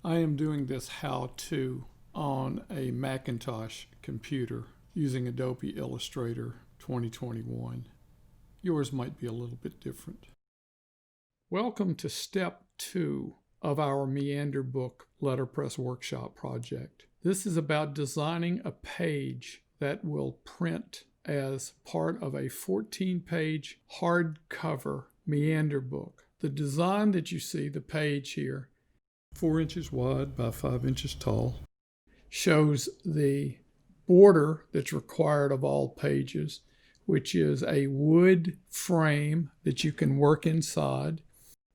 I am doing this how-to on a Macintosh computer using Adobe Illustrator 2021. Yours might be a little bit different. Welcome to step 2 of our Meander Book letterpress workshop project. This is about designing a page that will print as part of a 14-page hardcover Meander book. The design that you see, the page here, 4 inches wide by 5 inches tall, shows the border that's required of all pages, which is a wood frame that you can work inside,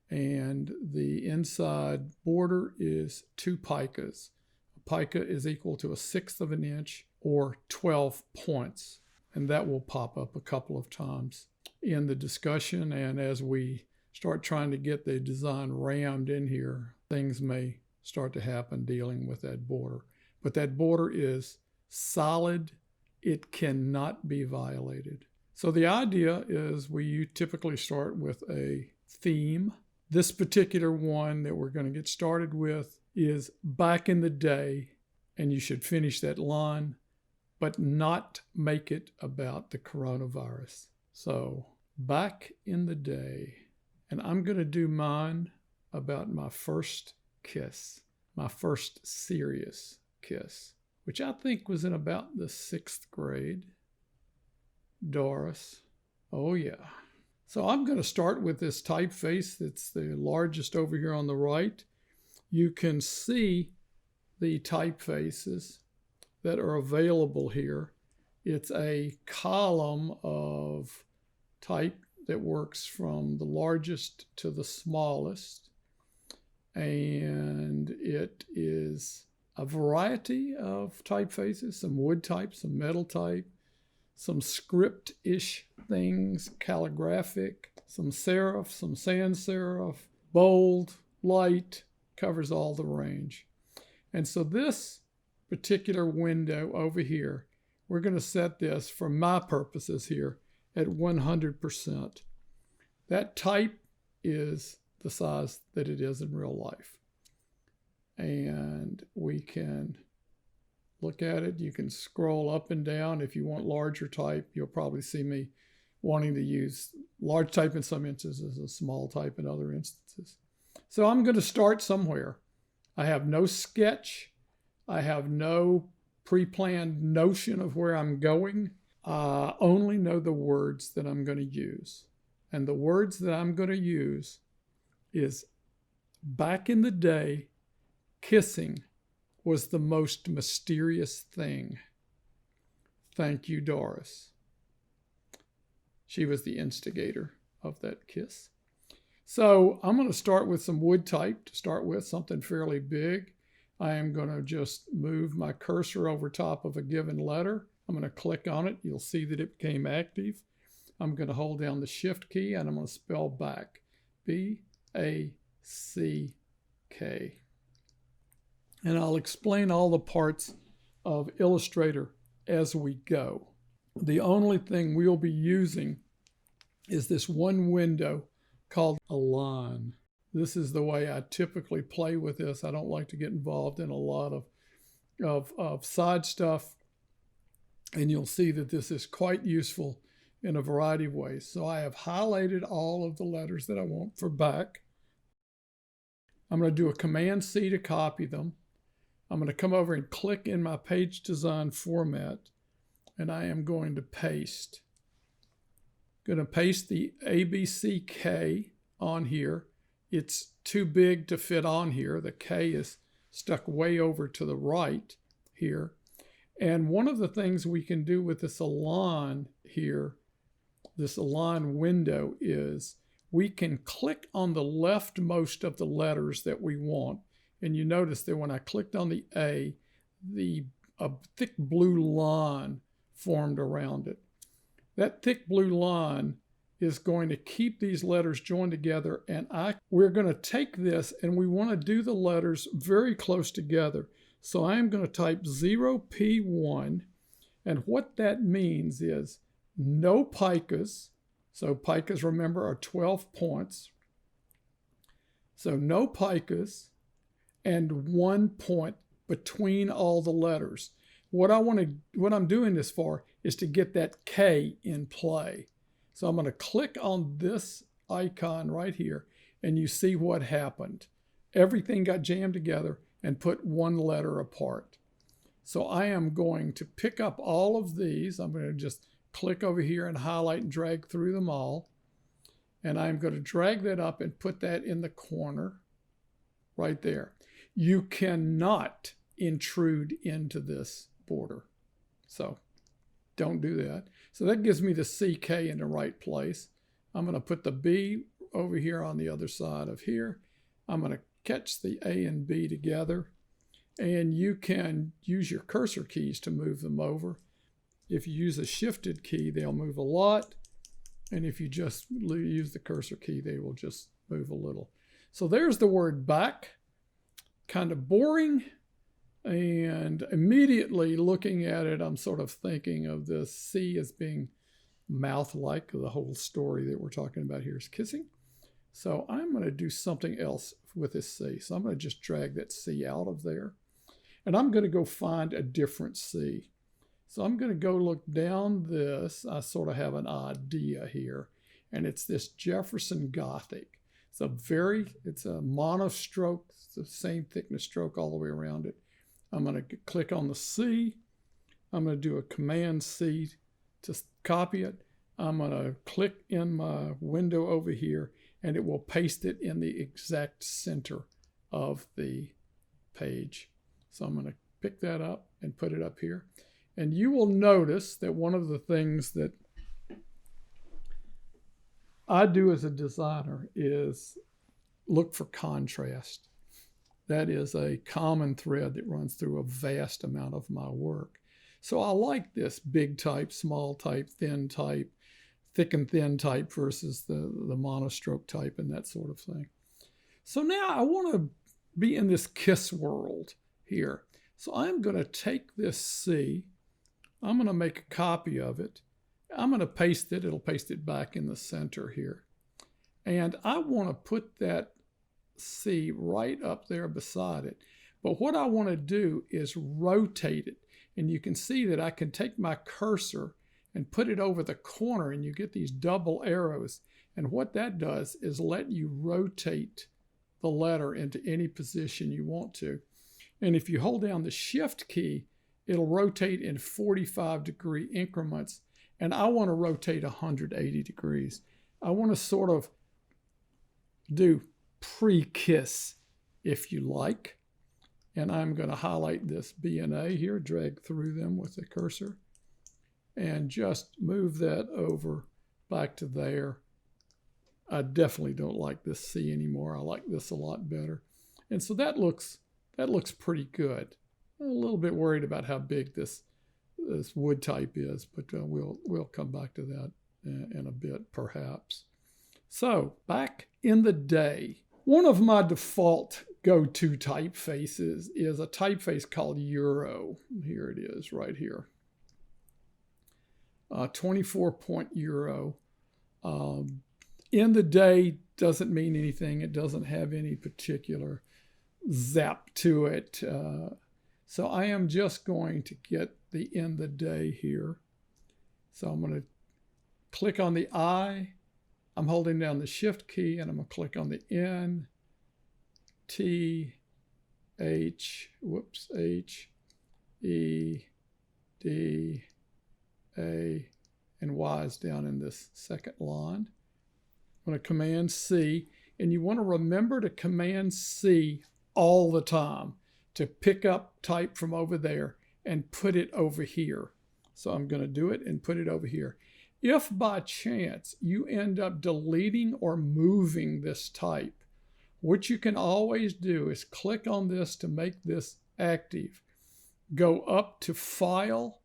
and the inside border is 2 picas. A pica is equal to 1/6 of an inch or 12 points, and that will pop up a couple of times in the discussion, and as we start trying to get the design rammed in here, things may start to happen dealing with that border. But that border is solid. It cannot be violated. So the idea is you typically start with a theme. This particular one that we're going to get started with is back in the day, and you should finish that line, but not make it about the coronavirus. So back in the day. And I'm going to do mine about my first kiss, my first serious kiss, which I think was in about the 6th grade. Doris. Oh, yeah. So I'm going to start with this typeface that's the largest over here on the right. You can see the typefaces that are available here. It's a column of type that works from the largest to the smallest, and it is a variety of typefaces, some wood type, some metal type, some script-ish things, calligraphic, some serif, some sans serif, bold, light, covers all the range. And so this particular window over here, we're going to set this for my purposes here at 100%. That type is the size that it is in real life. And we can look at it. You can scroll up and down. If you want larger type, you'll probably see me wanting to use large type in some instances and small type in other instances. So I'm going to start somewhere. I have no sketch. I have no pre-planned notion of where I'm going. I only know the words that I'm going to use. And the words that I'm going to use is, back in the day, kissing was the most mysterious thing. Thank you, Doris. She was the instigator of that kiss. So I'm going to start with some wood type to start with, something fairly big. I am going to just move my cursor over top of a given letter. I'm going to click on it. You'll see that it became active. I'm going to hold down the Shift key, and I'm going to spell back. B-A-C-K. And I'll explain all the parts of Illustrator as we go. The only thing we'll be using is this one window called Align. This is the way I typically play with this. I don't like to get involved in a lot of side stuff. And you'll see that this is quite useful in a variety of ways. So I have highlighted all of the letters that I want for back. I'm going to do a Command-C to copy them. I'm going to come over and click in my page design format, and I am going to paste. I'm going to paste the ABCK on here. It's too big to fit on here. The K is stuck way over to the right here. And one of the things we can do with this align here, this align window, is we can click on the leftmost of the letters that we want. And you notice that when I clicked on the A, a thick blue line formed around it. That thick blue line is going to keep these letters joined together. And we're going to take this, and we want to do the letters very close together. So I'm going to type 0P1, and what that means is no picas. So picas, remember, are 12 points. So no picas, and 1 point between all the letters. What I'm doing this for is to get that K in play. So I'm going to click on this icon right here, and you see what happened. Everything got jammed together and put one letter apart. So I am going to pick up all of these. I'm going to just click over here and highlight and drag through them all. And I'm going to drag that up and put that in the corner right there. You cannot intrude into this border. So don't do that. So that gives me the CK in the right place. I'm going to put the B over here on the other side of here. I'm going to catch the A and B together. And you can use your cursor keys to move them over. If you use a shifted key, they'll move a lot. And if you just use the cursor key, they will just move a little. So there's the word back. Kind of boring. And immediately looking at it, I'm sort of thinking of the C as being mouth-like. The whole story that we're talking about here is kissing. So I'm going to do something else with this C. So I'm going to just drag that C out of there. And I'm going to go find a different C. So I'm going to go look down this. I sort of have an idea here. And it's this Jefferson Gothic. It's a monostroke. It's the same thickness stroke all the way around it. I'm going to click on the C. I'm going to do a Command C to copy it. I'm going to click in my window over here, and it will paste it in the exact center of the page. So I'm going to pick that up and put it up here. And you will notice that one of the things that I do as a designer is look for contrast. That is a common thread that runs through a vast amount of my work. So I like this big type, small type, thin type, thick and thin type versus the monostroke type and that sort of thing. So now I want to be in this kiss world here. So I'm going to take this C. I'm going to make a copy of it. I'm going to paste it. It'll paste it back in the center here. And I want to put that C right up there beside it. But what I want to do is rotate it. And you can see that I can take my cursor and put it over the corner, and you get these double arrows. And what that does is let you rotate the letter into any position you want to. And if you hold down the Shift key, it'll rotate in 45-degree increments. And I want to rotate 180 degrees. I want to sort of do pre-kiss, if you like. And I'm going to highlight this B and A here, drag through them with the cursor, and just move that over back to there. I definitely don't like this C anymore. I like this a lot better. And so that looks pretty good. I'm a little bit worried about how big this wood type is, but we'll come back to that in a bit, perhaps. So back in the day, one of my default go-to typefaces is a typeface called Euro. Here it is, right here. 24-point Euro. In the day doesn't mean anything. It doesn't have any particular zap to it. So I am just going to get the in the day here. So I'm going to click on the I. I'm holding down the Shift key, and I'm going to click on the N, T, H, H, E, D, A, and Y is down in this second line. I'm going to Command C, and you want to remember to Command C all the time to pick up type from over there and put it over here. So I'm going to do it and put it over here. If by chance you end up deleting or moving this type, what you can always do is click on this to make this active. Go up to File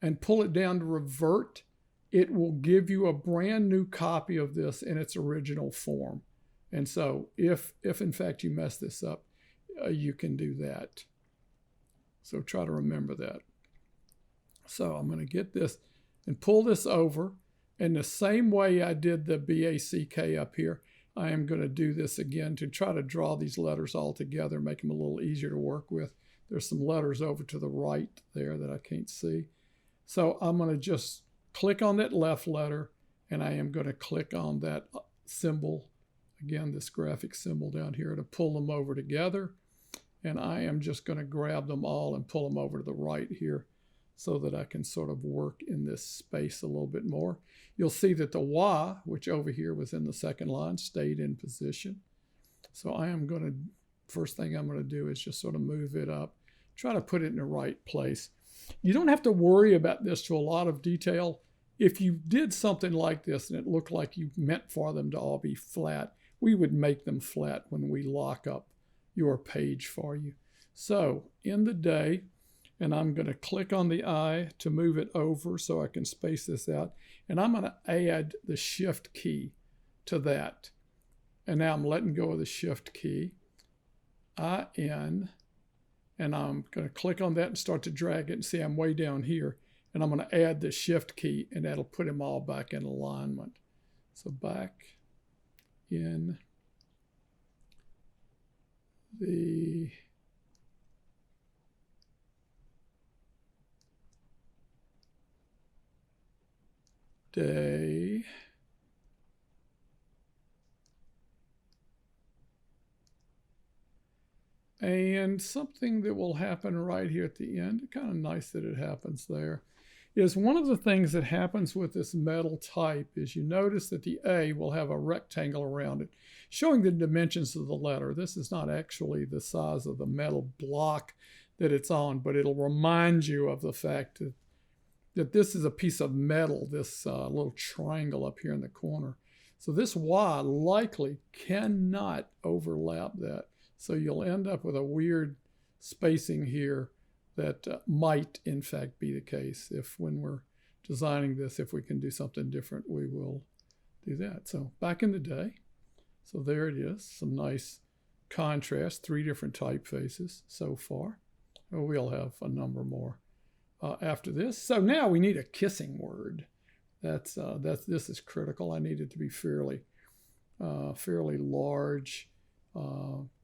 and pull it down to Revert. It will give you a brand new copy of this in its original form. And so if in fact you mess this up, you can do that. So try to remember that. So I'm going to get this and pull this over. In the same way I did the BACK up here, I am going to do this again to try to draw these letters all together, make them a little easier to work with. There's some letters over to the right there that I can't see. So I'm going to just click on that left letter, and I am going to click on that symbol, again, this graphic symbol down here, to pull them over together. And I am just going to grab them all and pull them over to the right here so that I can sort of work in this space a little bit more. You'll see that the Y, which over here was in the second line, stayed in position. So I am going to, first thing I'm going to do is just sort of move it up, try to put it in the right place. You don't have to worry about this to a lot of detail. If you did something like this and it looked like you meant for them to all be flat, we would make them flat when we lock up your page for you. So in the day, and I'm going to click on the I to move it over so I can space this out. And I'm going to add the Shift key to that. And now I'm letting go of the Shift key. IN. And I'm going to click on that and start to drag it. And see, I'm way down here. And I'm going to add the Shift key, and that'll put them all back in alignment. So back in the day. And something that will happen right here at the end, kind of nice that it happens there, is one of the things that happens with this metal type is you notice that the A will have a rectangle around it, showing the dimensions of the letter. This is not actually the size of the metal block that it's on, but it'll remind you of the fact that this is a piece of metal, this little triangle up here in the corner. So this Y likely cannot overlap that. So you'll end up with a weird spacing here that might, in fact, be the case. If when we're designing this, if we can do something different, we will do that. So back in the day, so there it is, some nice contrast, 3 different typefaces so far. We'll have a number more after this. So now we need a kissing word. This is critical. I need it to be fairly large.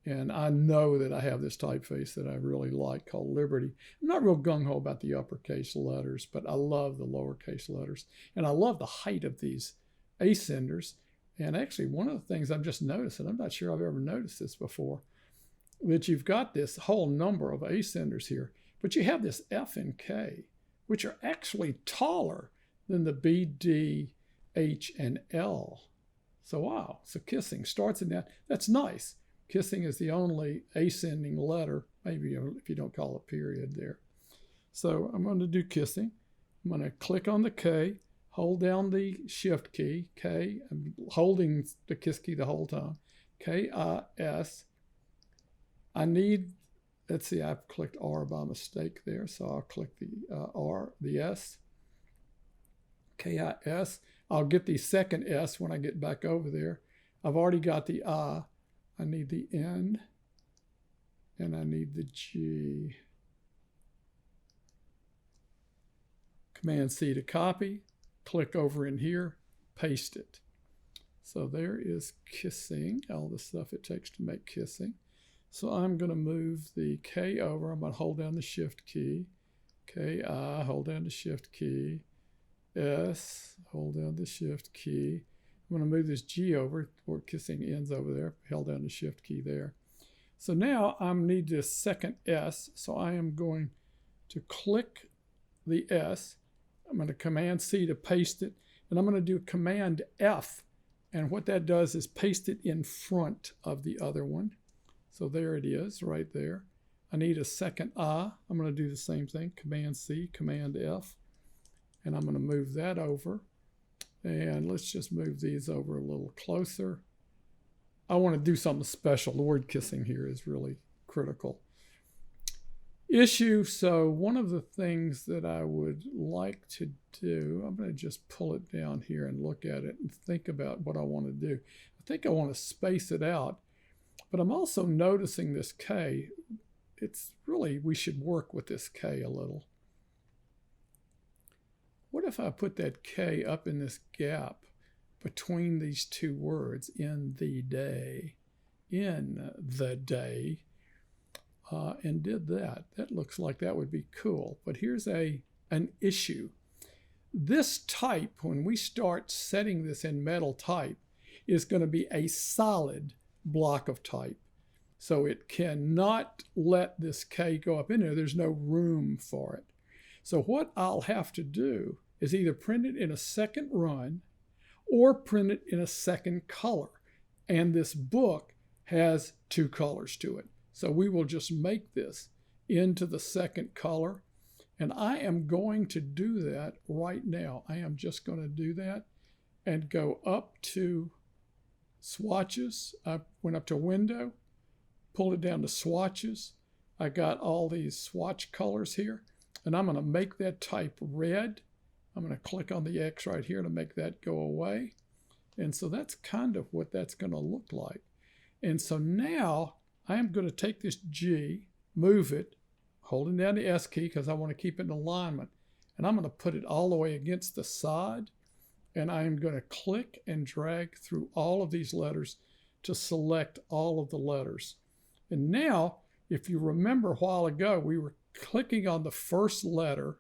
And I know that I have this typeface that I really like called Liberty. I'm not real gung-ho about the uppercase letters, but I love the lowercase letters. And I love the height of these ascenders. And actually, one of the things I'm just noticing, I'm not sure I've ever noticed this before, that you've got this whole number of ascenders here, but you have this F and K, which are actually taller than the B, D, H, and L. So wow, so kissing starts in that. That's nice. Kissing is the only ascending letter, maybe if you don't call a period there. So I'm going to do kissing. I'm going to click on the K, hold down the Shift key, K. I'm holding the kiss key the whole time. K-I-S. I need, let's see, I've clicked R by mistake there, so I'll click the R, the S. K-I-S. I'll get the second S when I get back over there. I've already got the I. I need the N, and I need the G. Command-C to copy, click over in here, paste it. So there is kissing, all the stuff it takes to make kissing. So I'm going to move the K over. I'm going to hold down the Shift key. K-I, hold down the Shift key. S, hold down the Shift key. I'm going to move this G over, where kissing ends over there, held down the Shift key there. So now I need this second S, so I am going to click the S. I'm going to Command-C to paste it, and I'm going to do Command-F, and what that does is paste it in front of the other one. So there it is, right there. I need a second I. I'm going to do the same thing, Command-C, Command-F, and I'm going to move that over. And let's just move these over a little closer. I want to do something special. The word kissing here is really critical. Issue, so one of the things that I would like to do, I'm going to just pull it down here and look at it and think about what I want to do. I think I want to space it out, but I'm also noticing this K. It's really, we should work with this K a little. What if I put that K up in this gap, between these two words, in the day, and did that. That looks like that would be cool. But here's an issue. This type, when we start setting this in metal type, is going to be a solid block of type. So it cannot let this K go up in there. There's no room for it. So what I'll have to do is either print it in a second run or print it in a second color. And this book has two colors to it. So we will just make this into the second color. And I am going to do that right now. I am just going to do that and go up to swatches. I went up to window, pulled it down to swatches. I got all these swatch colors here, and I'm going to make that type red. I'm going to click on the X right here to make that go away. And so that's kind of what that's going to look like. And so now I am going to take this G, move it, holding down the S key because I want to keep it in alignment. And I'm going to put it all the way against the side. And I am going to click and drag through all of these letters to select all of the letters. And now, if you remember a while ago, we were clicking on the first letter,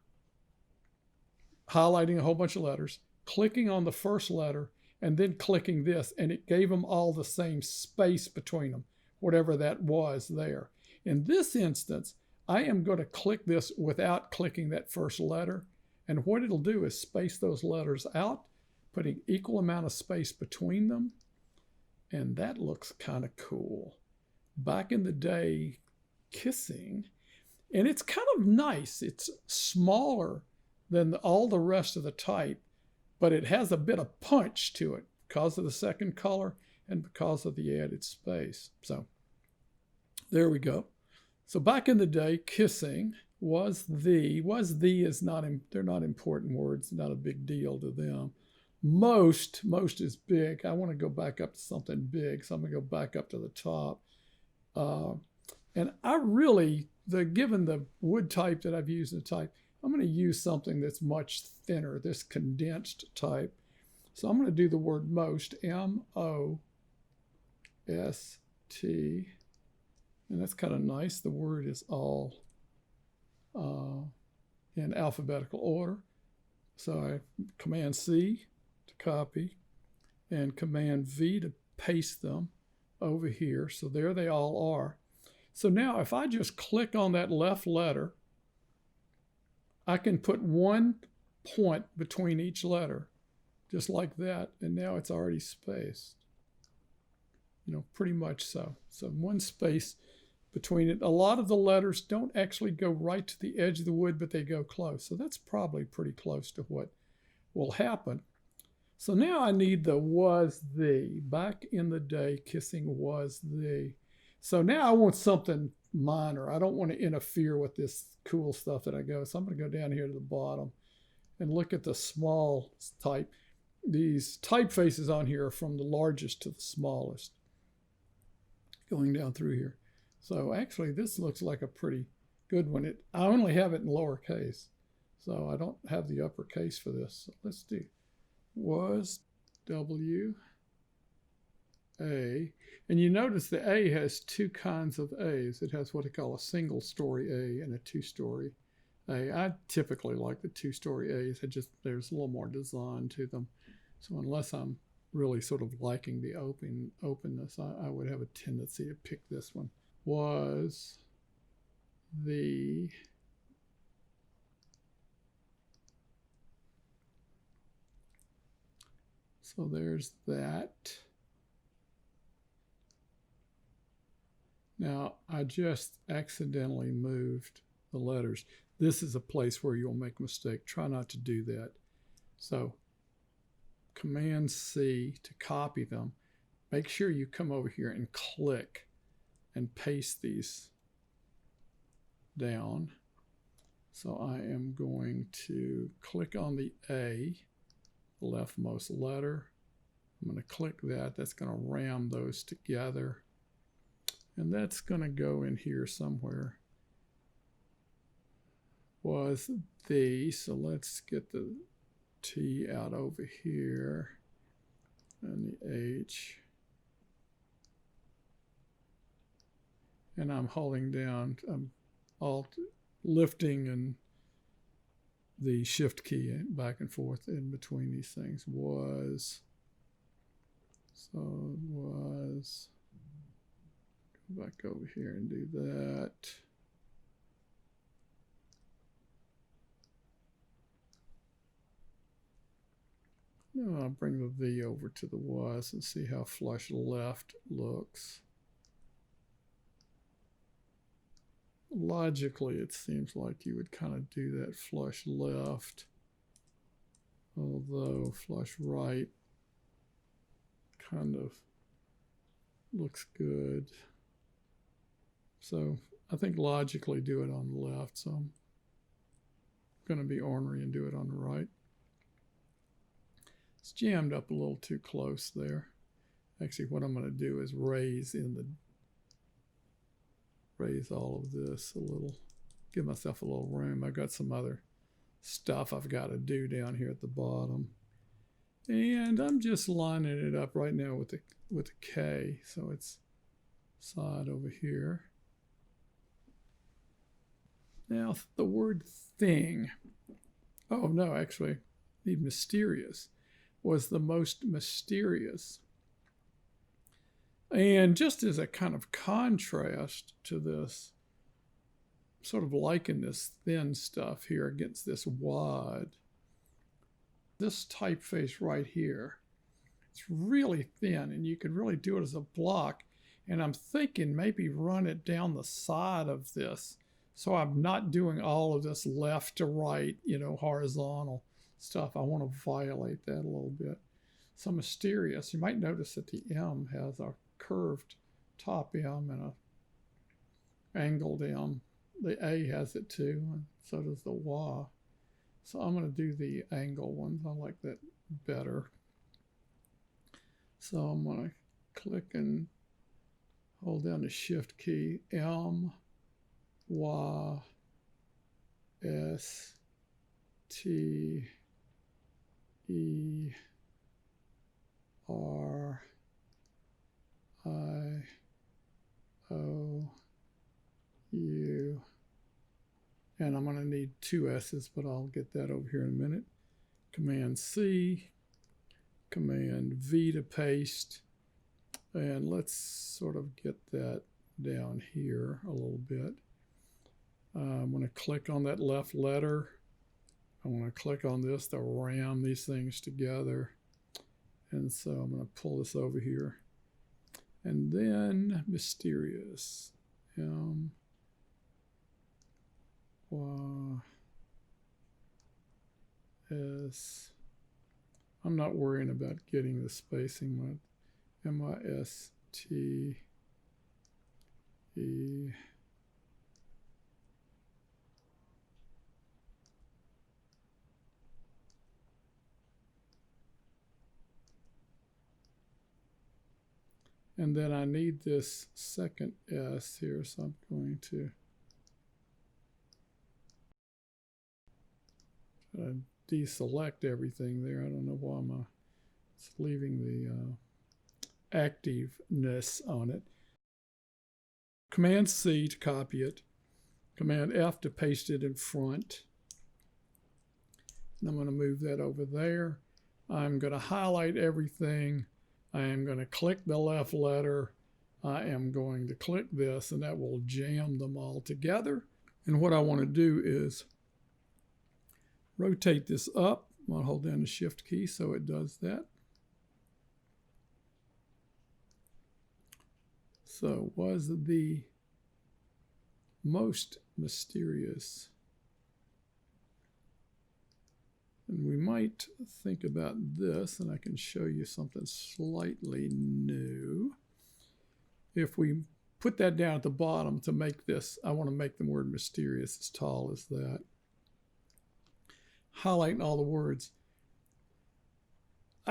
highlighting a whole bunch of letters, clicking on the first letter, and then clicking this, and it gave them all the same space between them, whatever that was there. In this instance, I am going to click this without clicking that first letter, and what it'll do is space those letters out, putting equal amount of space between them, and that looks kind of cool. Back in the day, kissing, and it's kind of nice. It's smaller than all the rest of the type, but it has a bit of punch to it because of the second color and because of the added space. So there we go. So back in the day, kissing was is not, they're not important words, not a big deal to them. Most is big. I want to go back up to something big, so I'm going to go back up to the top. And I really, given the wood type that I've used in the type, I'm going to use something that's much thinner, this condensed type. So I'm going to do the word most, M-O-S-T. And that's kind of nice. The word is all in alphabetical order. So I Command C to copy and Command V to paste them over here. So there they all are. So now if I just click on that left letter, I can put one point between each letter, just like that, and now it's already spaced. Pretty much so. So one space between it. A lot of the letters don't actually go right to the edge of the wood, but they go close. So that's probably pretty close to what will happen. So now I need the was the. Back in the day, kissing was the. So now I want something minor. I don't want to interfere with this cool stuff that I go. So I'm going to go down here to the bottom and look at the small type. These typefaces on here are from the largest to the smallest, going down through here. So actually this looks like a pretty good one. I only have it in lowercase, so I don't have the uppercase for this. So let's do was W A. And you notice the A has two kinds of A's. It has what they call a single story A and a two-story A. I typically like the two-story A's. There's a little more design to them. So unless I'm really sort of liking the openness, I would have a tendency to pick this one. Was the so there's that. Now, I just accidentally moved the letters. This is a place where you'll make a mistake. Try not to do that. So, Command C to copy them. Make sure you come over here and click and paste these down. So I am going to click on the A, the leftmost letter. I'm going to click that. That's going to ram those together. And that's going to go in here somewhere. Was the, so let's get the T out over here. and the H. And I'm holding down, I'm alt lifting and the shift key back and forth in between these things. Was, so it was, go back over here and do that. Now I'll bring the V over to the was and see how flush left looks. Logically, it seems like you would kind of do that flush left, although flush right kind of looks good. So I think logically do it on the left, so I'm going to be ornery and do it on the right. It's jammed up a little too close there. Actually, what I'm going to do is raise all of this a little, give myself a little room. I've got some other stuff I've got to do down here at the bottom. And I'm just lining it up right now with a K. So it's side over here. Now the word thing, oh no, actually, the mysterious was the most mysterious. And just as a kind of contrast to this, sort of liking this thin stuff here against this wide, this typeface right here, it's really thin and you could really do it as a block. And I'm thinking maybe run it down the side of this, so I'm not doing all of this left to right, you know, horizontal stuff. I want to violate that a little bit. So mysterious. You might notice that the M has a curved top M and a angled M. The A has it too, and so does the Y. So I'm going to do the angle ones. I like that better. So I'm going to click and hold down the shift key, M, Y, S, T, E, R, I, O, U, and I'm going to need two S's, but I'll get that over here in a minute. Command C, Command V to paste, and let's sort of get that down here a little bit. I'm going to click on that left letter. I want to click on this to ram these things together. And so I'm going to pull this over here. And then mysterious. M, Y, S. I'm not worrying about getting the spacing with M-I-S-T, E, and then I need this second S here, so I'm going to deselect everything there. I don't know why it's leaving the activeness on it. Command C to copy it. Command F to paste it in front. And I'm going to move that over there. I'm going to highlight everything. I am going to click the left letter. I am going to click this, and that will jam them all together. And what I want to do is rotate this up. I'm going to hold down the shift key so it does that. So was the most mysterious. And we might think about this, and I can show you something slightly new. If we put that down at the bottom to make this, I want to make the word mysterious as tall as that. Highlighting all the words.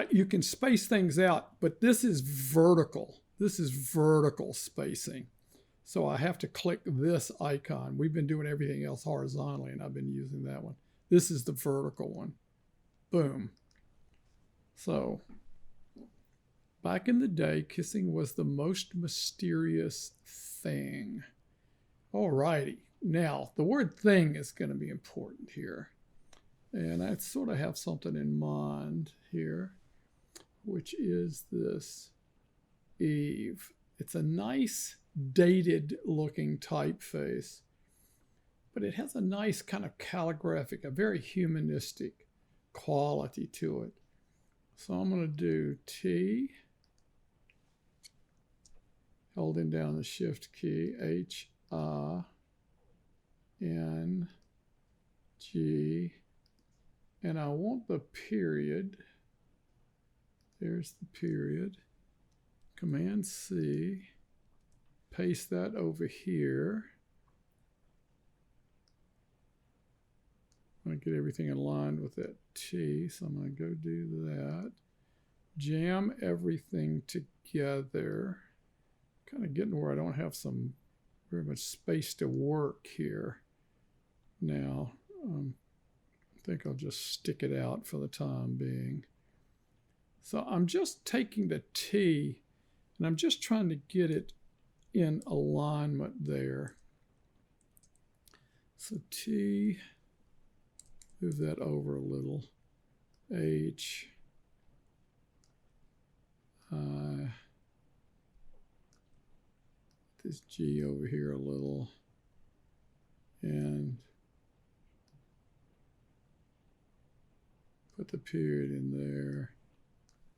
You can space things out, but this is vertical. This is vertical spacing. So I have to click this icon. We've been doing everything else horizontally, and I've been using that one. This is the vertical one. Boom. So Back in the day, kissing was the most mysterious thing. All righty. Now, the word thing is going to be important here. And I sort of have something in mind here, which is this Eve. It's a nice dated looking typeface, but it has a nice kind of calligraphic, a very humanistic quality to it. So I'm going to do T, holding down the Shift key, H, N, G, and I want the period. There's the period. Command C, paste that over here. I'm going to get everything aligned with that T, so I'm going to go do that. Jam everything together. Kind of getting where I don't have some very much space to work here. Now, I think I'll just stick it out for the time being. So I'm just taking the T and I'm just trying to get it in alignment there. So T, move that over a little. H, I, this G over here a little, and put the period in there.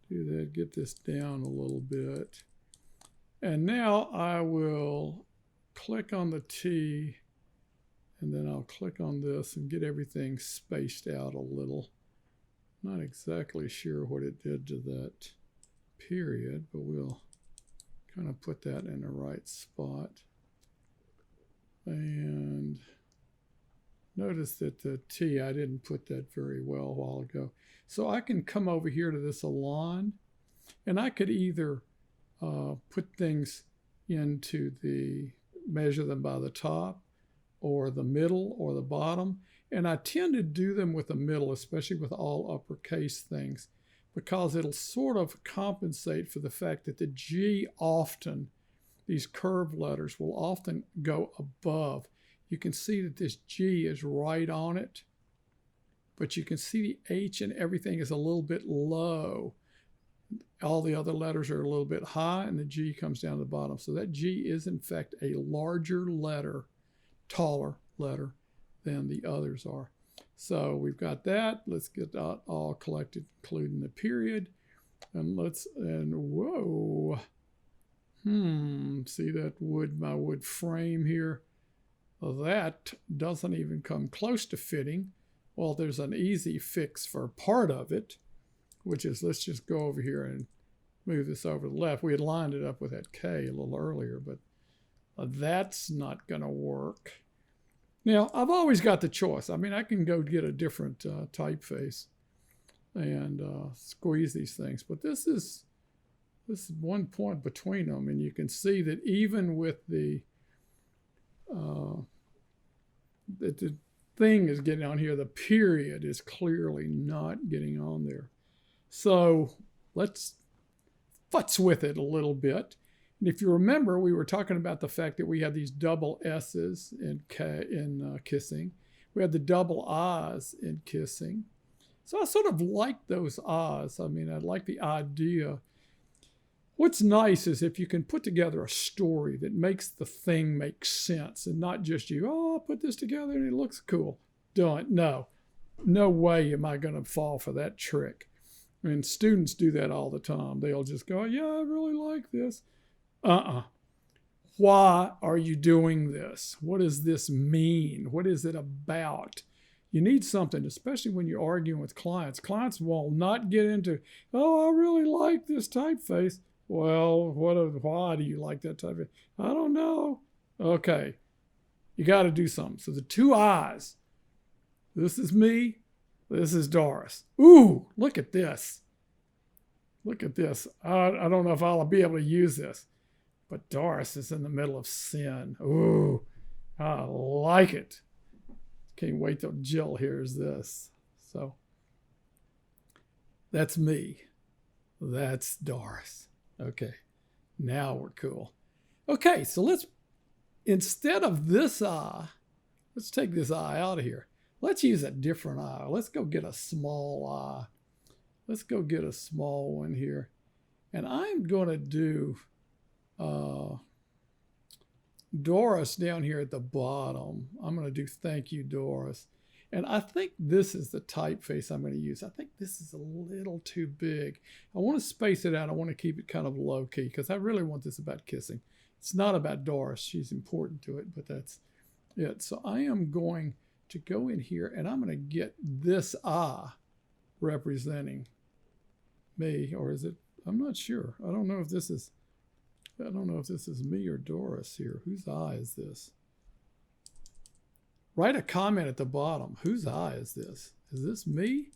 Do that, get this down a little bit. And now I will click on the T, and then I'll click on this and get everything spaced out a little. Not exactly sure what it did to that period, but we'll kind of put that in the right spot. And notice that the T, I didn't put that very well a while ago. So I can come over here to this align, and I could either put things into the, measure them by the top, or the middle, or the bottom. And I tend to do them with the middle, especially with all uppercase things, because it'll sort of compensate for the fact that the G often, these curved letters will often go above. You can see that this G is right on it, but you can see the H and everything is a little bit low. All the other letters are a little bit high, and the G comes down to the bottom. So that G is, in fact, a larger letter, taller letter than the others are. So we've got that. Let's get that all collected, including the period. And whoa. See that wood, my wood frame here? That doesn't even come close to fitting. Well, there's an easy fix for part of it, which is, let's just go over here and move this over to the left. We had lined it up with that K a little earlier, but that's not going to work. Now, I've always got the choice. I mean, I can go get a different typeface and squeeze these things, but this is one point between them, and you can see that even with the thing is getting on here, the period is clearly not getting on there. So let's futz with it a little bit. And if you remember, we were talking about the fact that we had these double S's in kissing. We had the double I's in kissing. So I sort of like those I's. I mean, I like the idea. What's nice is if you can put together a story that makes the thing make sense and not just you, oh, I'll put this together and it looks cool. Don't. No way am I going to fall for that trick. I mean, students do that all the time. They'll just go, yeah, I really like this. Why are you doing this? What does this mean? What is it about? You need something, especially when you're arguing with clients. Clients will not get into, oh, I really like this typeface. Well, why do you like that typeface? I don't know. Okay, you got to do something. So the two I's, this is me, this is Doris. Ooh, look at this. Look at this. I don't know if I'll be able to use this. But Doris is in the middle of sin. Ooh, I like it. Can't wait till Jill hears this. So that's me. That's Doris. Okay, now we're cool. Okay, so let's, instead of this eye, let's take this eye out of here. Let's use a different eye. Let's go get a small eye. Let's go get a small one here. And I'm going to do Doris down here at the bottom. I'm going to do thank you, Doris. And I think this is the typeface I'm going to use. I think this is a little too big. I want to space it out. I want to keep it kind of low key because I really want this about kissing. It's not about Doris. She's important to it, but that's it. So I am going to go in here and I'm going to get this eye representing me, or is it? I'm not sure. I don't know if this is me or Doris here. Whose eye is this? Write a comment at the bottom. Whose eye is this? Is this me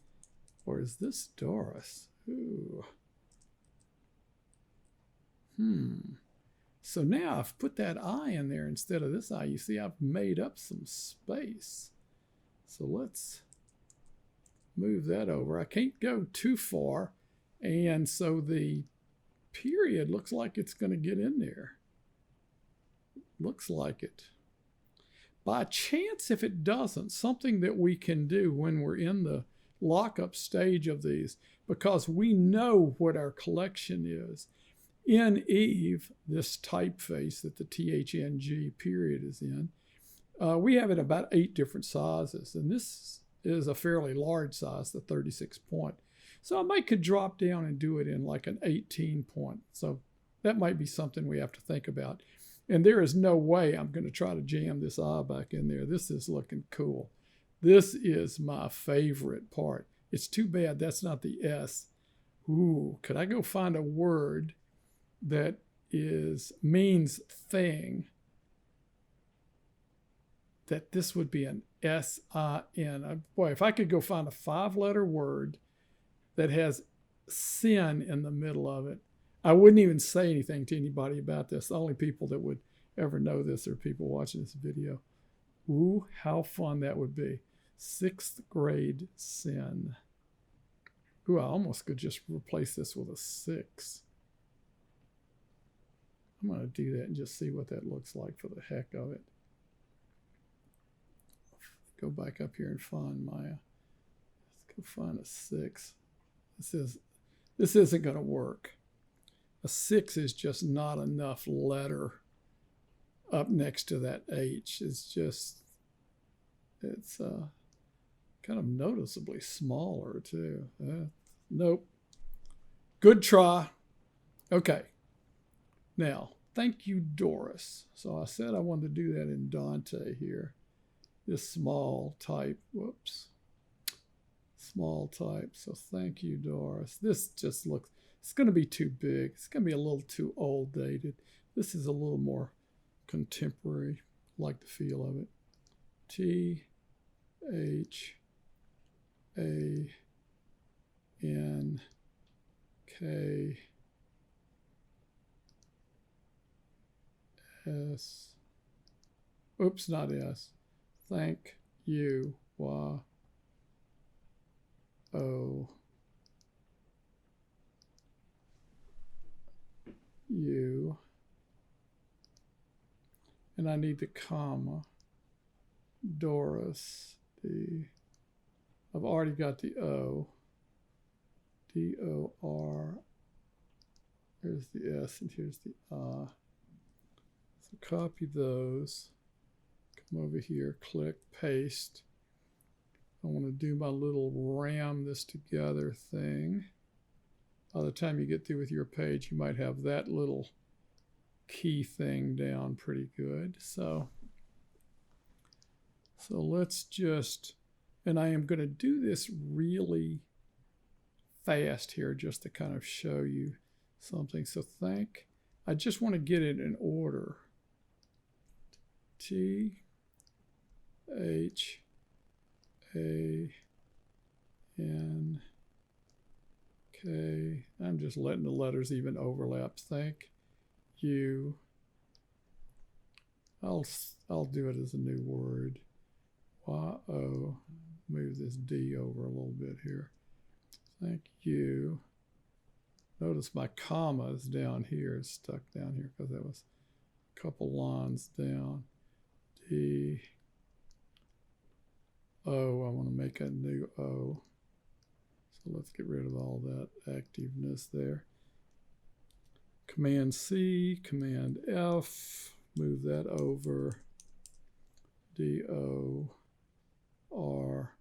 or is this Doris? Ooh. So now I've put that eye in there instead of this eye. You see, I've made up some space. So let's move that over. I can't go too far. And so the period looks like it's going to get in there. Looks like it. By chance, if it doesn't, something that we can do when we're in the lockup stage of these, because we know what our collection is. In Eve, this typeface that the THNG period is in, we have it about 8 different sizes, and this is a fairly large size, the 36 point. So I might could drop down and do it in like an 18 point. So that might be something we have to think about. And there is no way I'm going to try to jam this eye back in there. This is looking cool. This is my favorite part. It's too bad that's not the S. Ooh, could I go find a word that means thing, that this would be an S-I-N. Boy, if I could go find a 5-letter word that has sin in the middle of it, I wouldn't even say anything to anybody about this. The only people that would ever know this are people watching this video. Ooh, how fun that would be. 6th grade sin. Ooh, I almost could just replace this with a 6. I'm going to do that and just see what that looks like for the heck of it. Go back up here and find my, let's go find a 6. This isn't going to work. A 6 is just not enough letter up next to that H. It's kind of noticeably smaller too. Nope. Good try. Okay. Now, thank you, Doris. So I said I wanted to do that in Dante here. This small type. Whoops. Small type. So thank you, Doris. This just looks, it's going to be too big. It's going to be a little too old dated. This is a little more contemporary. I like the feel of it. THANK. Oops, not S. Thank you. You. And I need the comma. Doris. I've already got the O. D-O-R. Here's the S and here's the I. So copy those. Come over here, click, paste. I want to do my little ram this together thing. By the time you get through with your page, you might have that little key thing down pretty good. So let's just, and I am going to do this really fast here just to kind of show you something. So I just want to get it in order. T-H-A-N-K. I'm just letting the letters even overlap. Thank you. I'll do it as a new word. Y-O. Move this D over a little bit here. Thank you. Notice my comma is down here, it's stuck down here because that was a couple lines down. D, O, I want to make a new O. So let's get rid of all that activeness there. Command C, Command F, move that over. D, O, R,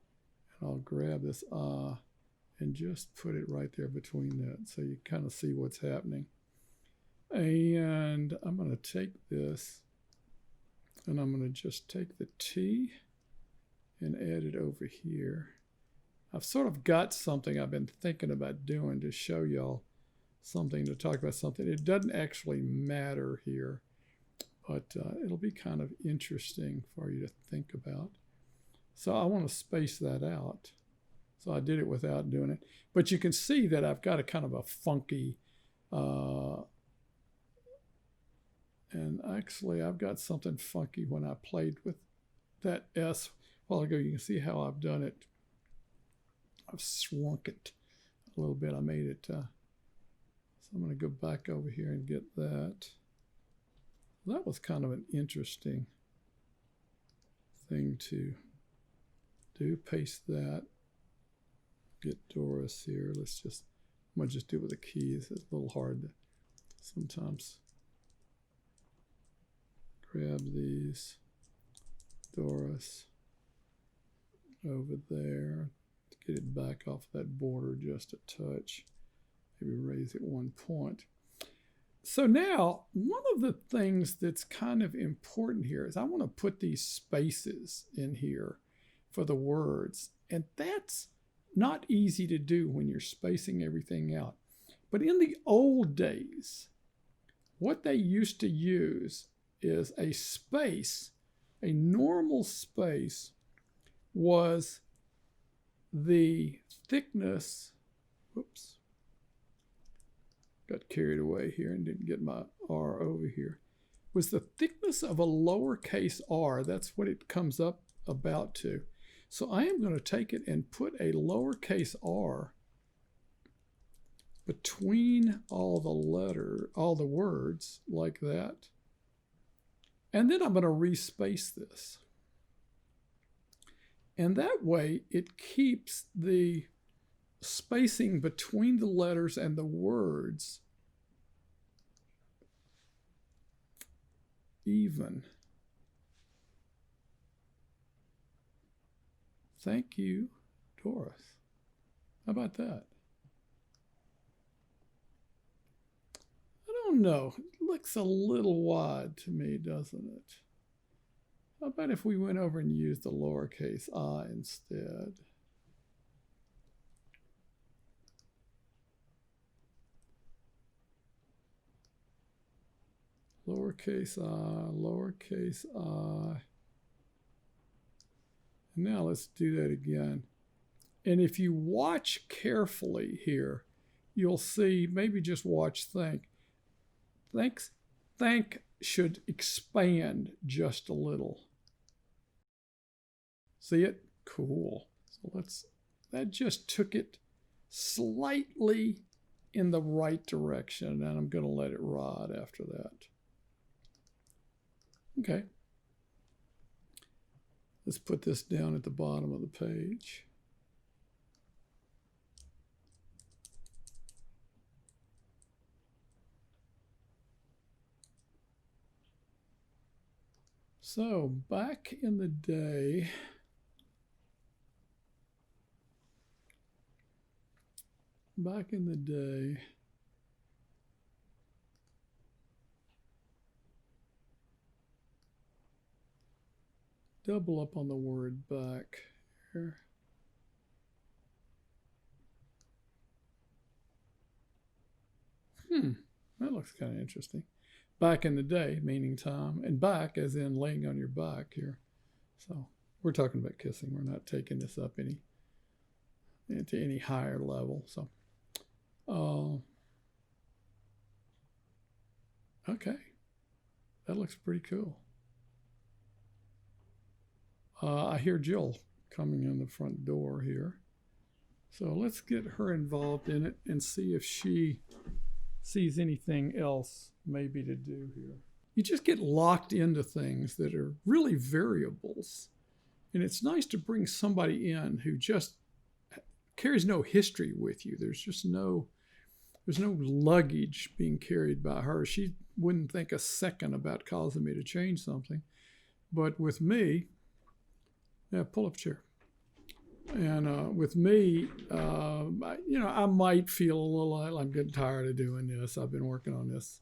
and I'll grab this I and just put it right there between that so you kind of see what's happening. And I'm going to take this and I'm going to just take the T and add it over here. I've sort of got something I've been thinking about doing to show y'all something, to talk about something. It doesn't actually matter here, but it'll be kind of interesting for you to think about. So I want to space that out. So I did it without doing it. But you can see that I've got a kind of a funky, and actually I've got something funky when I played with that S a while ago. You can see how I've done it. I've shrunk it a little bit. I made it, so I'm going to go back over here and get that. That was kind of an interesting thing to do. Paste that. Get Doris here. I'm going to just do it with the keys. It's a little hard to sometimes grab these. Doris over there. Get it back off that border just a touch. Maybe raise it 1 point. So now, one of the things that's kind of important here is I want to put these spaces in here for the words. And that's not easy to do when you're spacing everything out. But in the old days, what they used to use is a space, a normal space was the thickness, whoops, got carried away here and didn't get my R over here, was the thickness of a lowercase r. That's what it comes up about to. So I am going to take it and put a lowercase r between all the words like that. And then I'm going to respace this. And that way it keeps the spacing between the letters and the words even. Thank you, Doris. How about that? I don't know. It looks a little wide to me, doesn't it? How about if we went over and used the lowercase I instead? Lowercase I, lowercase I. Now let's do that again. And if you watch carefully here, you'll see, maybe just watch think. Thank should expand just a little. See it? Cool. So that just took it slightly in the right direction, and I'm going to let it ride after that. Okay. Let's put this down at the bottom of the page. So back in the day, double up on the word back here. That looks kind of interesting. Back in the day, meaning time, and back as in laying on your back here. So we're talking about kissing. We're not taking this up into any higher level. So, okay, that looks pretty cool. I hear Jill coming in the front door here. So let's get her involved in it and see if she sees anything else maybe to do here. You just get locked into things that are really variables. And it's nice to bring somebody in who just carries no history with you. There's no luggage being carried by her. She wouldn't think a second about causing me to change something. But with me, pull up a chair. And with me, I might feel a little, I'm getting tired of doing this. I've been working on this,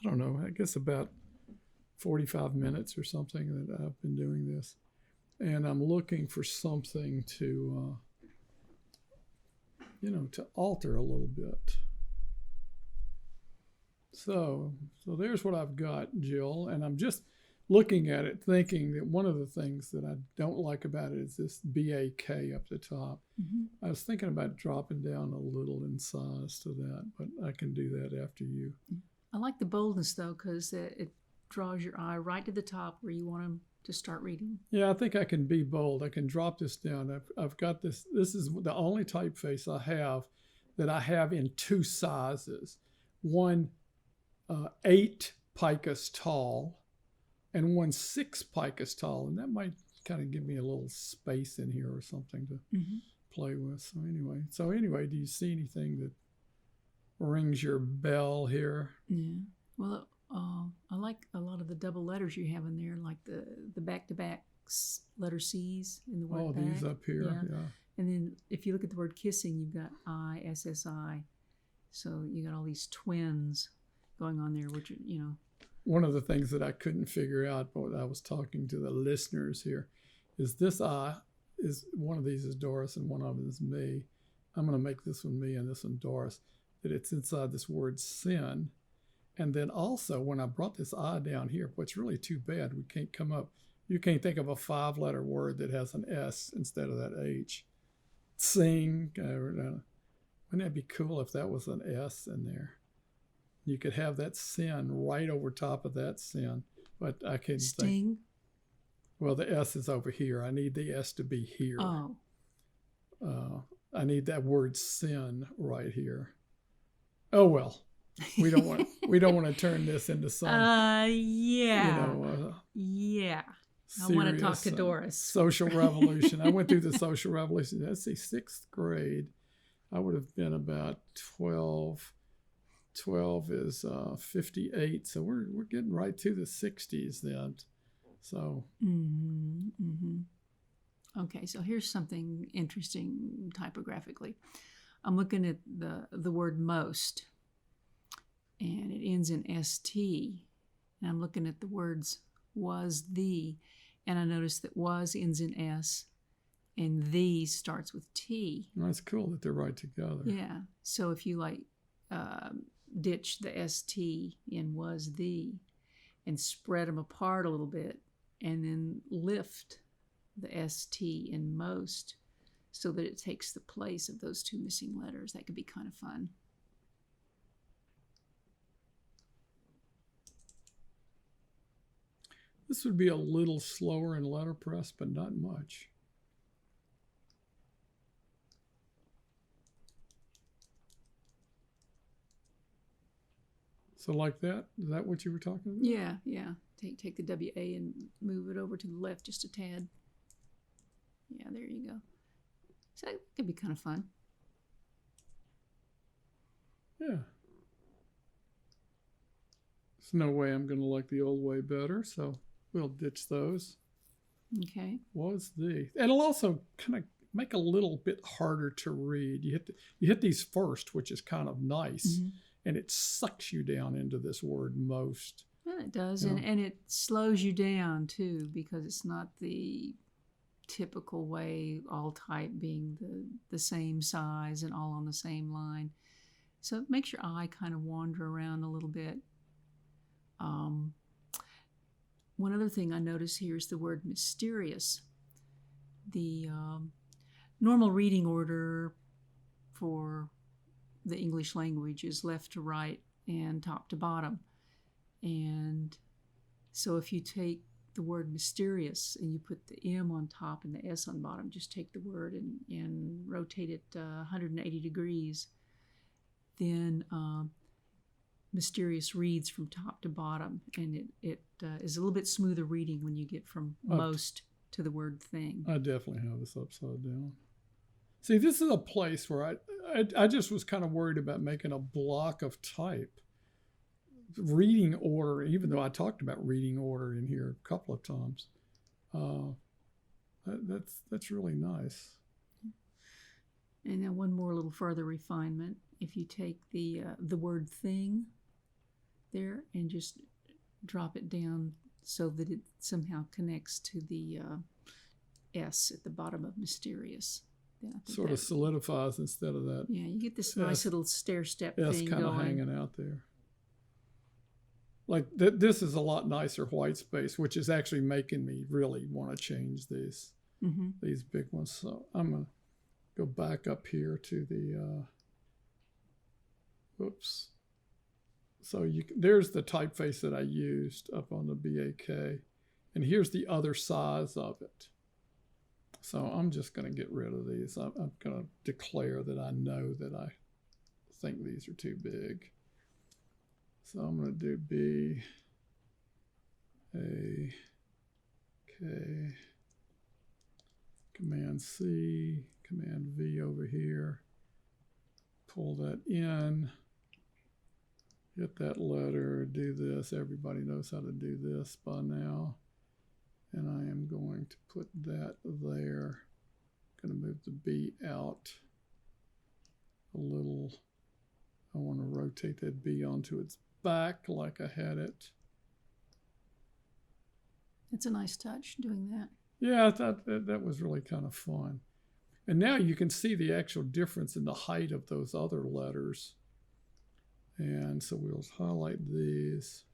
I don't know, I guess about 45 minutes or something that I've been doing this. And I'm looking for something to, to alter a little bit. So there's what I've got, Jill, and I'm just looking at it thinking that one of the things that I don't like about it is this BAK up the top. I was thinking about dropping down a little in size to that, but I can do that after you. I like the boldness, though, because it draws your eye right to the top where you want them to start reading. Yeah, I think I can be bold. I can drop this down. I've got this. This is the only typeface I have in two sizes. One 8 picas tall and one 6 picas tall, and that might kind of give me a little space in here or something to play with. So anyway, do you see anything that rings your bell here? Yeah. Well, I like a lot of the double letters you have in there, like the back-to-back letter C's in the word back. These up here, yeah. And then if you look at the word kissing, you've got ISSI. So you got all these twins going on there, which, One of the things that I couldn't figure out, but I was talking to the listeners here, is this I is one of these is Doris and one of them is me. I'm going to make this one me and this one Doris, that it's inside this word sin. And then also when I brought this I down here, what's really too bad, you can't think of a 5-letter word that has an S instead of that H. Sing, wouldn't that be cool if that was an S in there? You could have that sin right over top of that sin, but I can't Sting. Well, the S is over here. I need the S to be here. Oh. I need that word sin right here. Oh well, we don't want to turn this into some. Yeah. Yeah. I want to talk to Doris. Social revolution. I went through the social revolution. Let's see, 6th grade. I would have been about 12. 12 is 58, so we're getting right to the 60s then. So. Okay, so here's something interesting typographically. I'm looking at the word most, and it ends in ST. And I'm looking at the words was, the, and I noticed that was ends in S, and the starts with T. That's cool that they're right together. Yeah, so if you ditch the ST in was, the, and spread them apart a little bit, and then lift the ST in most so that it takes the place of those two missing letters. That could be kind of fun. This would be a little slower in letterpress, but not much. So like that? Is that what you were talking about? Yeah. Take the WA and move it over to the left just a tad. Yeah, there you go. So that could be kind of fun. Yeah. There's no way I'm going to like the old way better, so we'll ditch those. Okay. Was the. And it'll also kind of make a little bit harder to read. You hit these first, which is kind of nice, and it sucks you down into this word most. Well, it does, and it slows you down too, because it's not the typical way, all type being the same size and all on the same line. So it makes your eye kind of wander around a little bit. One other thing I notice here is the word mysterious. The normal reading order for the English language is left to right and top to bottom. And so if you take the word mysterious and you put the M on top and the S on bottom, just take the word and rotate it 180 degrees, then mysterious reads from top to bottom, and it is a little bit smoother reading when you get from most to the word thing. I definitely have this upside down. See, this is a place where I just was kind of worried about making a block of type. Reading order, even though I talked about reading order in here a couple of times, that's really nice. And now one more little further refinement. If you take the word thing there and just drop it down so that it somehow connects to the S at the bottom of mysterious. Sort of solidifies instead of that. Yeah, you get this nice little stair-step S thing kind of going. hanging out there. Like this is a lot nicer white space, which is actually making me really want to change these big ones. So I'm going to go back up here to the, oops. So there's the typeface that I used up on the BAK. And here's the other size of it. So I'm just going to get rid of these. I'm going to declare that I know that I think these are too big. So I'm going to do B, A, K, Command C, Command V over here. Pull that in. Hit that letter, do this. Everybody knows how to do this by now. And I am going to put that there. I'm going to move the B out a little. I want to rotate that B onto its back like I had it. It's a nice touch doing that. Yeah, I thought that was really kind of fun. And now you can see the actual difference in the height of those other letters. And so we'll highlight these.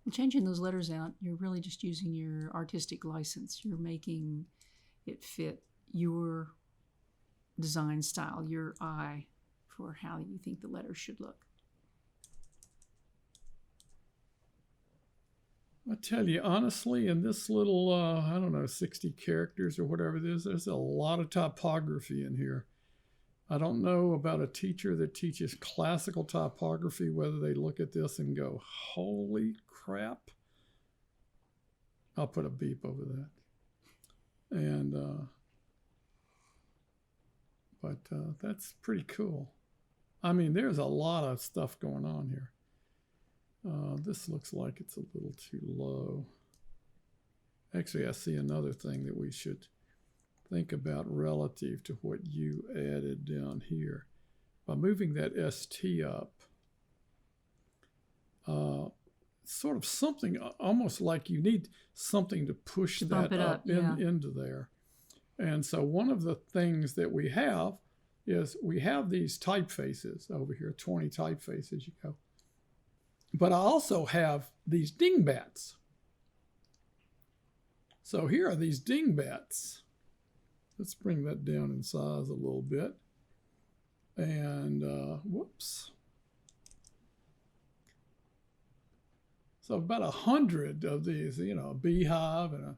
Well, changing those letters out, you're really just using your artistic license. You're making it fit your design style, your eye for how you think the letters should look. I tell you, honestly, in this little, I don't know, 60 characters or whatever it is, there's a lot of typography in here. I don't know about a teacher that teaches classical typography, whether they look at this and go, holy crap. I'll put a beep over that. And, but that's pretty cool. I mean, there's a lot of stuff going on here. This looks like it's a little too low. Actually, I see another thing that we should think about relative to what you added down here. By moving that ST up, sort of something almost like you need something to push that up into there. And so one of the things that we have is we have these typefaces over here, 20 typefaces you go. But I also have these dingbats. So here are these dingbats. Let's bring that down in size a little bit. And whoops. So about 100 of these, you know, a beehive and a,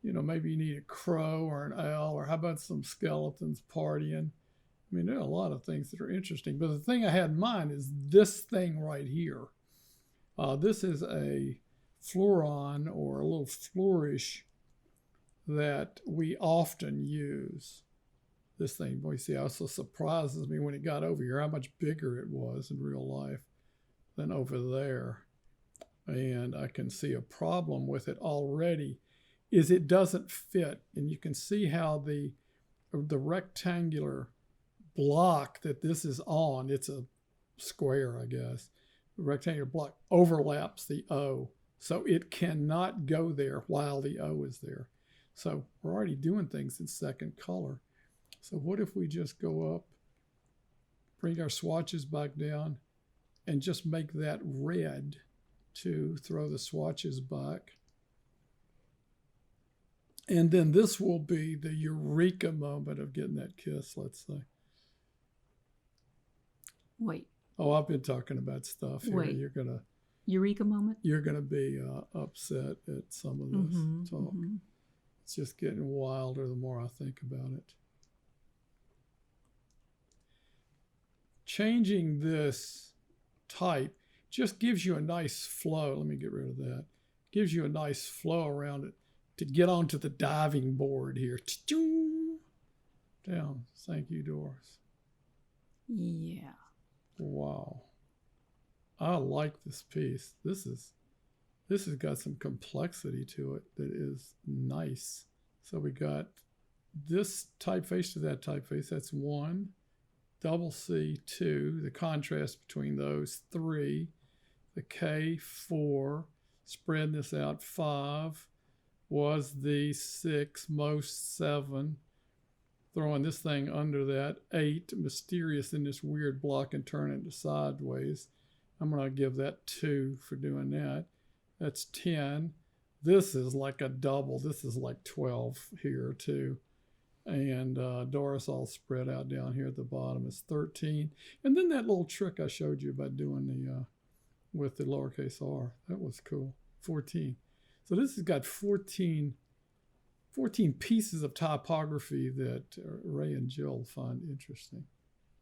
you know, maybe you need a crow or an owl, or how about some skeletons partying? I mean, there are a lot of things that are interesting. But the thing I had in mind is this thing right here. This is a fleuron or a little flourish that we often use. This thing, boy, see, also surprises me when it got over here how much bigger it was in real life than over there. And I can see a problem with it already is it doesn't fit. And you can see how the rectangular block that this is on, it's a square, I guess. The rectangular block overlaps the O. So it cannot go there while the O is there. So we're already doing things in second color. So what if we just go up, bring our swatches back down, and just make that red to throw the swatches back. And then this will be the eureka moment of getting that kiss, let's say. Wait. Oh, I've been talking about stuff here. Wait. You're going to... Eureka moment? You're going to be upset at some of this talk. It's just getting wilder the more I think about it. Changing this type just gives you a nice flow. Let me get rid of that. Gives you a nice flow around it to get onto the diving board here. Down. Thank you, Doris. Yeah. Wow. I like this piece. This has got some complexity to it that is nice. So we got this typeface to that typeface. That's 1. Double C, 2. The contrast between those, 3. The K, 4. Spreading this out, 5. Was the 6. Most, 7. Throwing this thing under that, 8. Mysterious in this weird block and turn it sideways. I'm going to give that 2 for doing that. That's 10. This is like a double. This is like 12 here too. And Doris all spread out down here at the bottom is 13. And then that little trick I showed you about doing the with the lowercase r. That was cool. 14. So this has got 14 pieces of typography that Ray and Jill find interesting.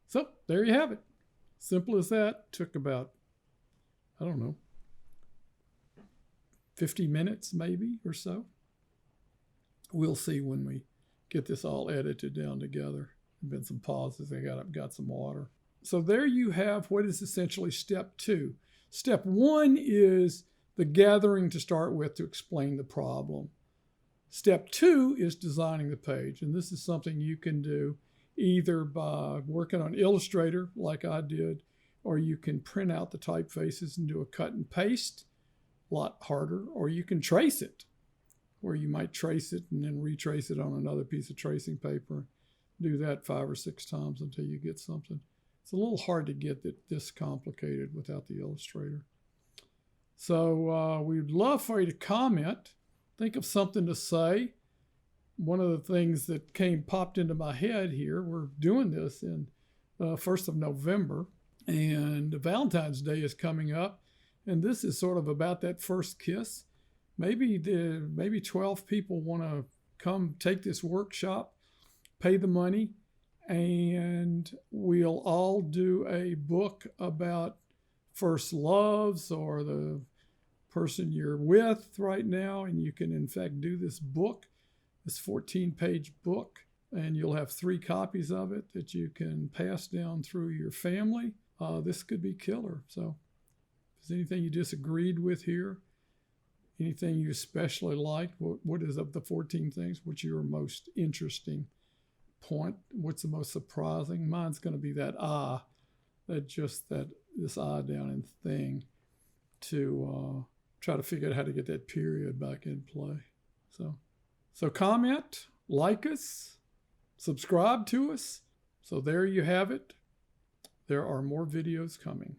So there you have it. Simple as that. Took about, I don't know, 50 minutes maybe or so. We'll see when we get this all edited down together. There've been some pauses. I got some water. So there you have what is essentially step 2. Step 1 is the gathering to start with to explain the problem. Step 2 is designing the page. And this is something you can do either by working on Illustrator like I did, or you can print out the typefaces and do a cut and paste, a lot harder, or you can trace it, where you might trace it and then retrace it on another piece of tracing paper. Do that 5 or 6 times until you get something. It's a little hard to get it this complicated without the Illustrator. So we'd love for you to comment. Think of something to say. One of the things that popped into my head here, we're doing this in 1st of November, and Valentine's Day is coming up, and this is sort of about that first kiss. Maybe 12 people want to come take this workshop, pay the money, and we'll all do a book about first loves or the person you're with right now, and you can in fact do this book, this 14-page book, and you'll have 3 copies of it that you can pass down through your family. This could be killer. So if there's anything you disagreed with here, anything you especially liked, what is of the 14 things, what's your most interesting point? What's the most surprising? Mine's going to be that this down in thing to try to figure out how to get that period back in play. So comment, like us, subscribe to us. So there you have it. There are more videos coming.